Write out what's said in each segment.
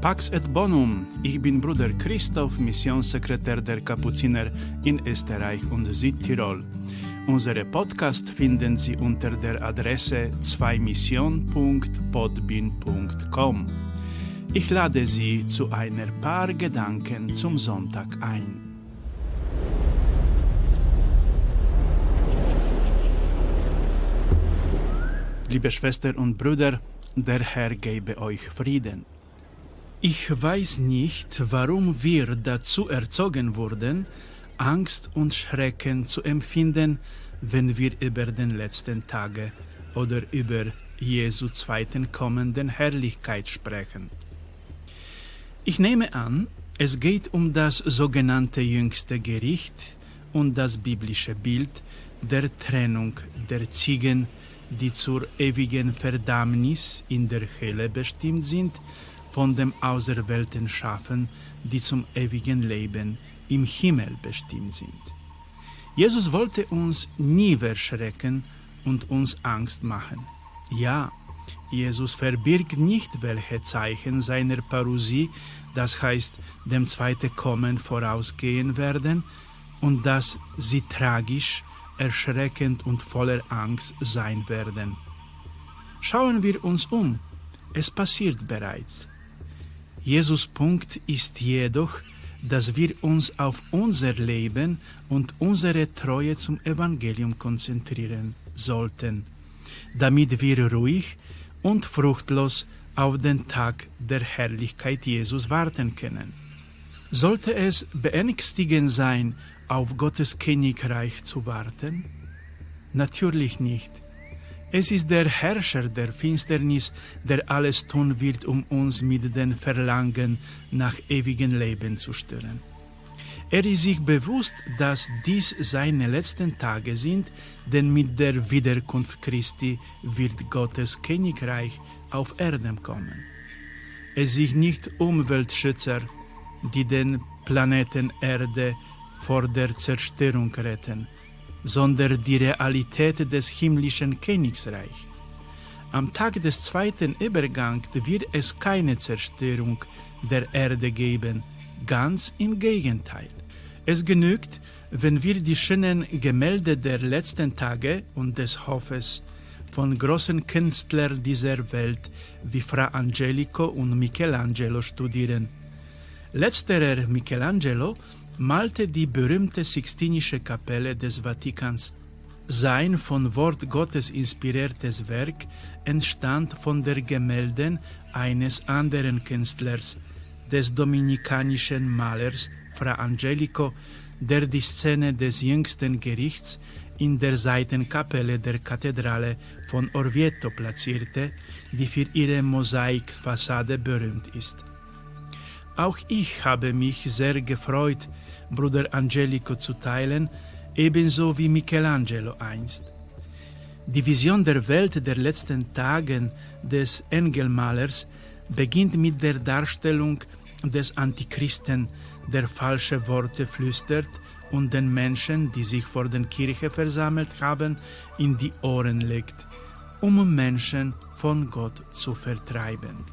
Pax et Bonum, ich bin Bruder Christoph, Missionssekretär der Kapuziner in Österreich und Südtirol. Unsere Podcast finden Sie unter der Adresse 2mission.podbean.com. Ich lade Sie zu ein paar Gedanken zum Sonntag ein. Liebe Schwestern und Brüder, der Herr gebe euch Frieden. Ich weiß nicht, warum wir dazu erzogen wurden, Angst und Schrecken zu empfinden, wenn wir über den letzten Tage oder über Jesu zweiten kommenden Herrlichkeit sprechen. Ich nehme an, es geht um das sogenannte jüngste Gericht und das biblische Bild der Trennung der Ziegen, die zur ewigen Verdammnis in der Hölle bestimmt sind, von dem auserwählten Schafen, die zum ewigen Leben im Himmel bestimmt sind. Jesus wollte uns nie verschrecken und uns Angst machen. Ja, Jesus verbirgt nicht, welche Zeichen seiner Parousie, das heißt dem zweiten Kommen, vorausgehen werden und dass sie tragisch, erschreckend und voller Angst sein werden. Schauen wir uns um, es passiert bereits. Jesus' Punkt ist jedoch, dass wir uns auf unser Leben und unsere Treue zum Evangelium konzentrieren sollten, damit wir ruhig und fruchtlos auf den Tag der Herrlichkeit Jesus warten können. Sollte es beängstigend sein, auf Gottes Königreich zu warten? Natürlich nicht. Es ist der Herrscher der Finsternis, der alles tun wird, um uns mit dem Verlangen nach ewigem Leben zu stören. Er ist sich bewusst, dass dies seine letzten Tage sind, denn mit der Wiederkunft Christi wird Gottes Königreich auf Erden kommen. Es sind nicht Umweltschützer, die den Planeten Erde vor der Zerstörung retten, sondern die Realität des himmlischen Königsreichs. Am Tag des zweiten Übergangs wird es keine Zerstörung der Erde geben, ganz im Gegenteil. Es genügt, wenn wir die schönen Gemälde der letzten Tage und des Hofes von großen Künstlern dieser Welt wie Fra Angelico und Michelangelo studieren. Letzterer, Michelangelo, malte die berühmte Sixtinische Kapelle des Vatikans. Sein von Wort Gottes inspiriertes Werk entstand von den Gemälden eines anderen Künstlers, des dominikanischen Malers Fra Angelico, der die Szene des jüngsten Gerichts in der Seitenkapelle der Kathedrale von Orvieto platzierte, die für ihre Mosaikfassade berühmt ist. Auch ich habe mich sehr gefreut, Bruder Angelico zu teilen, ebenso wie Michelangelo einst. Die Vision der Welt der letzten Tage des Engelmalers beginnt mit der Darstellung des Antichristen, der falsche Worte flüstert und den Menschen, die sich vor der Kirche versammelt haben, in die Ohren legt, um Menschen von Gott zu vertreiben.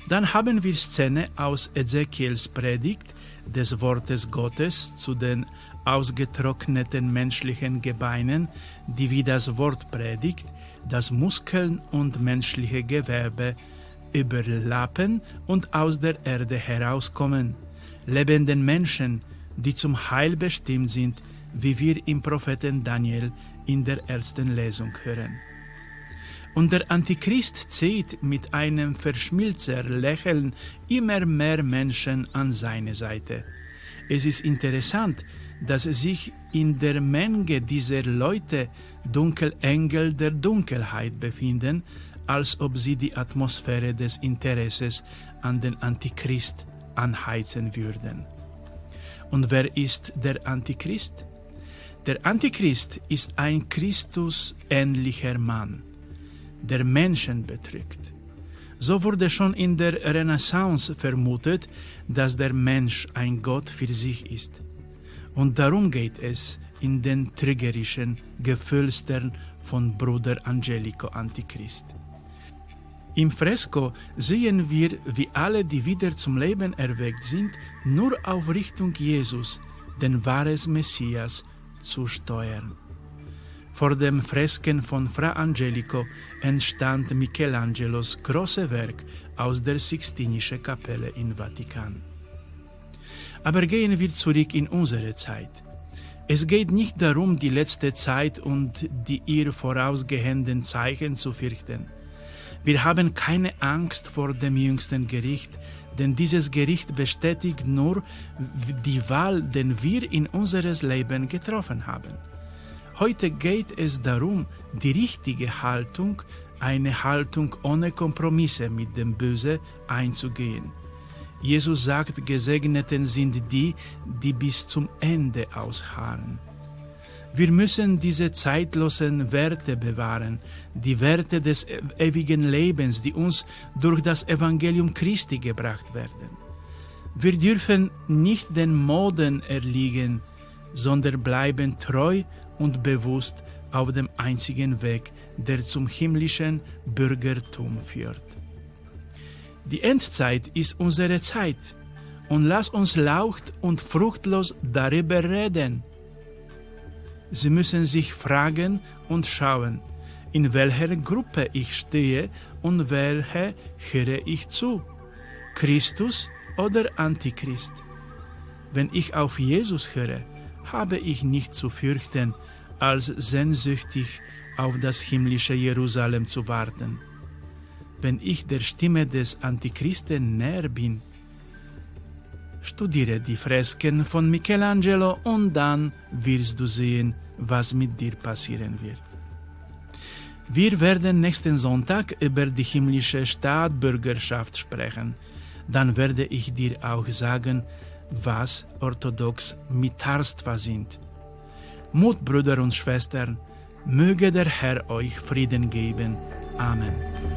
Dann haben wir Szene aus Ezekiels Predigt, des Wortes Gottes zu den ausgetrockneten menschlichen Gebeinen, die wie das Wort predigt, das Muskeln und menschliche Gewebe überlappen und aus der Erde herauskommen, lebenden Menschen, die zum Heil bestimmt sind, wie wir im Propheten Daniel in der ersten Lesung hören. Und der Antichrist zieht mit einem Verschmilzer-Lächeln immer mehr Menschen an seine Seite. Es ist interessant, dass sich in der Menge dieser Leute Dunkelengel der Dunkelheit befinden, als ob sie die Atmosphäre des Interesses an den Antichrist anheizen würden. Und wer ist der Antichrist? Der Antichrist ist ein Christus-ähnlicher Mann, der Menschen betrügt. So wurde schon in der Renaissance vermutet, dass der Mensch ein Gott für sich ist. Und darum geht es in den trügerischen Gefühlstern von Bruder Angelico Antichrist. Im Fresko sehen wir, wie alle, die wieder zum Leben erweckt sind, nur auf Richtung Jesus, den wahren Messias, zu steuern. Vor dem Fresken von Fra Angelico entstand Michelangelos großes Werk aus der Sixtinischen Kapelle in Vatikan. Aber gehen wir zurück in unsere Zeit. Es geht nicht darum, die letzte Zeit und die ihr vorausgehenden Zeichen zu fürchten. Wir haben keine Angst vor dem jüngsten Gericht, denn dieses Gericht bestätigt nur die Wahl, die wir in unseres Leben getroffen haben. Heute geht es darum, die richtige Haltung, eine Haltung ohne Kompromisse mit dem Bösen einzugehen. Jesus sagt, Gesegneten sind die, die bis zum Ende ausharren. Wir müssen diese zeitlosen Werte bewahren, die Werte des ewigen Lebens, die uns durch das Evangelium Christi gebracht werden. Wir dürfen nicht den Moden erliegen, sondern bleiben treu und bewusst auf dem einzigen Weg, der zum himmlischen Bürgertum führt. Die Endzeit ist unsere Zeit, und lass uns laut und fruchtlos darüber reden. Sie müssen sich fragen und schauen, in welcher Gruppe ich stehe und welche höre ich zu, Christus oder Antichrist. Wenn ich auf Jesus höre, habe ich nicht zu fürchten, als sehnsüchtig auf das himmlische Jerusalem zu warten. Wenn ich der Stimme des Antichristen näher bin, studiere die Fresken von Michelangelo und dann wirst du sehen, was mit dir passieren wird. Wir werden nächsten Sonntag über die himmlische Staatsbürgerschaft sprechen. Dann werde ich dir auch sagen, was orthodox Mithrastva sind. Mut, Brüder und Schwestern, möge der Herr euch Frieden geben. Amen.